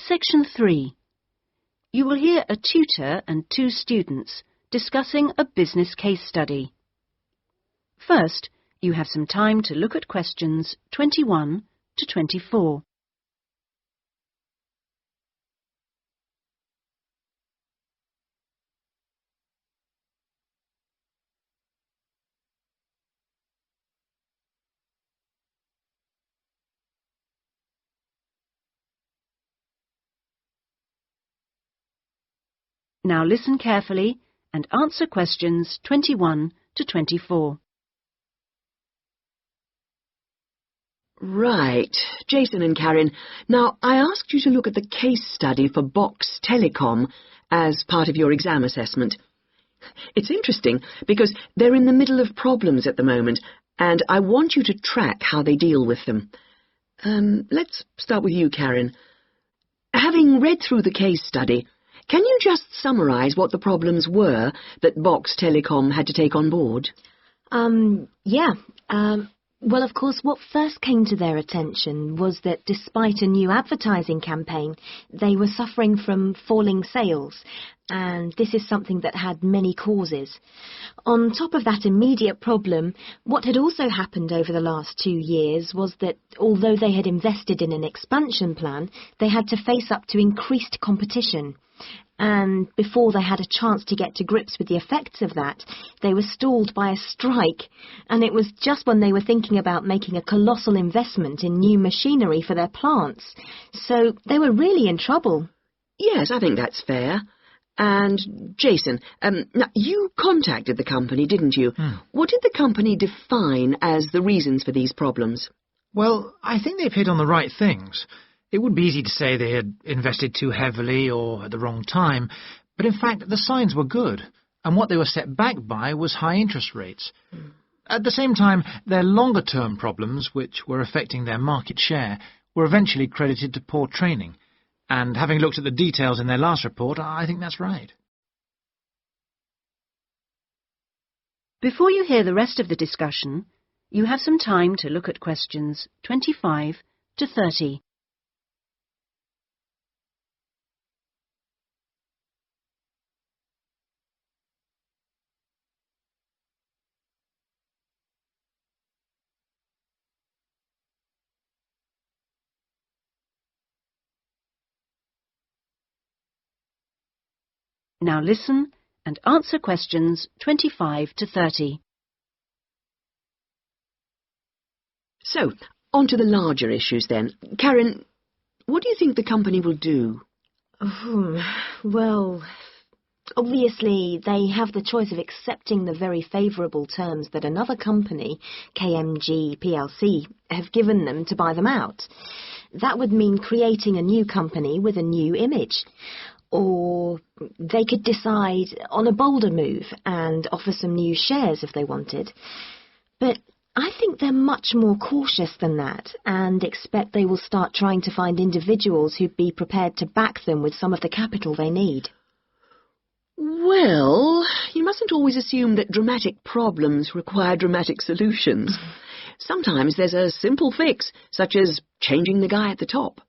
Section 3. You will hear a tutor and 2 students discussing a business case study. First, you have some time to look at questions 21 to 24. Now listen carefully and answer questions 21 to 24. Right, Jason and Karen. Now, I asked you to look at the case study for Box Telecom as part of your exam assessment. It's interesting because they're in the middle of problems at the moment, and I want you to track how they deal with them. Let's start with you, Karen. Having read through the case study, can you just summarise what the problems were that Box Telecom had to take on board? Well, of course, what first came to their attention was that despite a new advertising campaign, they were suffering from falling sales, and this is something that had many causes. On top of that immediate problem, what had also happened over the last 2 years was that although they had invested in an expansion plan, they had to face up to increased competition. And before they had a chance to get to grips with the effects of that, they were stalled by a strike, and it was just when they were thinking about making a colossal investment in new machinery for their plants. So they were really in trouble. Yes, I think that's fair. And, Jason, now you contacted the company, didn't you? What did the company define as the reasons for these problems? Well, I think they've hit on the right things. It would be easy to say they had invested too heavily or at the wrong time, but in fact the signs were good, and what they were set back by was high interest rates. At the same time, their longer-term problems, which were affecting their market share, were eventually credited to poor training, and having looked at the details in their last report, I think that's right. Before you hear the rest of the discussion, you have some time to look at questions 25 to 30. Now listen and answer questions 25 to 30. So, on to the larger issues then. Karen, what do you think the company will do? Well, obviously they have the choice of accepting the very favourable terms that another company, KMG plc, have given them to buy them out. That would mean creating a new company with a new image. Or they could decide on a bolder move and offer some new shares if they wanted. But I think they're much more cautious than that and expect they will start trying to find individuals who'd be prepared to back them with some of the capital they need. Well, you mustn't always assume that dramatic problems require dramatic solutions. Sometimes there's a simple fix, such as changing the guy at the top.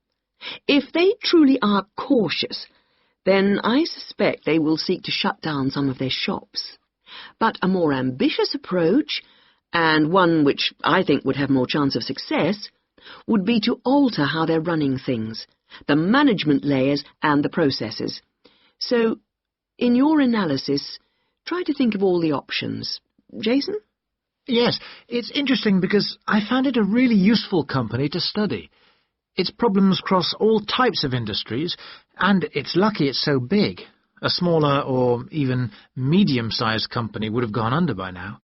If they truly are cautious, then I suspect they will seek to shut down some of their shops. But a more ambitious approach, and one which I think would have more chance of success, would be to alter how they're running things, the management layers and the processes. So, in your analysis, try to think of all the options. Jason? Yes, it's interesting because I found it a really useful company to study. Its problems cross all types of industries, and it's lucky it's so big. A smaller or even medium-sized company would have gone under by now.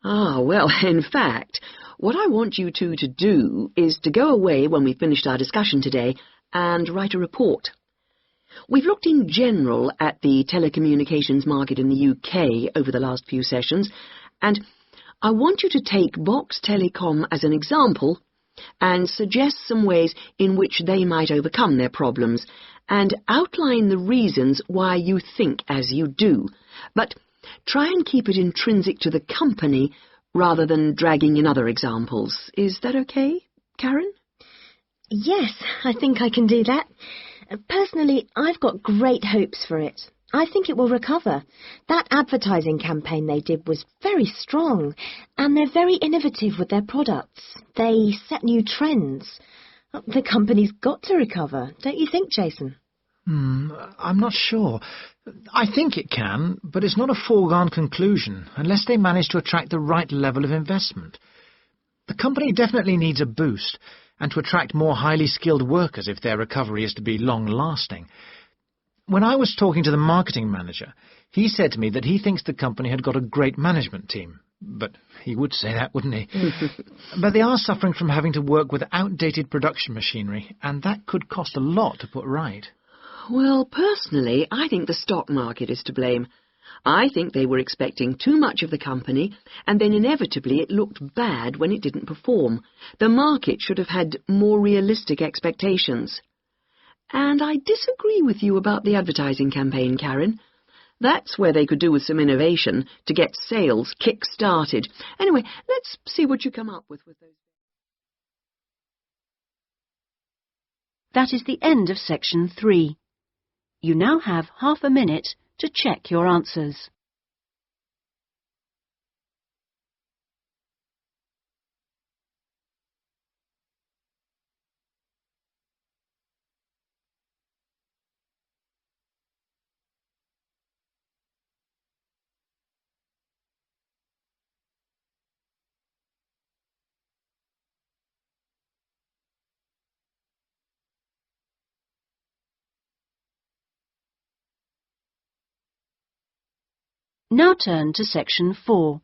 Well, in fact, what I want you two to do is to go away when we've finished our discussion today and write a report. We've looked in general at the telecommunications market in the UK over the last few sessions, and I want you to take Box Telecom as an example and suggest some ways in which they might overcome their problems, and outline the reasons why you think as you do. But try and keep it intrinsic to the company rather than dragging in other examples. Is that okay, Karen? Yes, I think I can do that. Personally, I've got great hopes for it. I think it will recover. That advertising campaign they did was very strong, and they're very innovative with their products. They set new trends. The company's got to recover, don't you think, Jason? I'm not sure. I think it can, but it's not a foregone conclusion unless they manage to attract the right level of investment. The company definitely needs a boost, and to attract more highly skilled workers if their recovery is to be long-lasting. When I was talking to the marketing manager, he said to me that he thinks the company had got a great management team. But he would say that, wouldn't he? But they are suffering from having to work with outdated production machinery, and that could cost a lot to put right. Well, personally, I think the stock market is to blame. I think they were expecting too much of the company, and then inevitably it looked bad when it didn't perform. The market should have had more realistic expectations. And I disagree with you about the advertising campaign, Karen. That's where they could do with some innovation to get sales kick-started. Anyway, let's see what you come up with those. That is the end of section 3. You now have half a minute to check your answers. Now turn to section 4.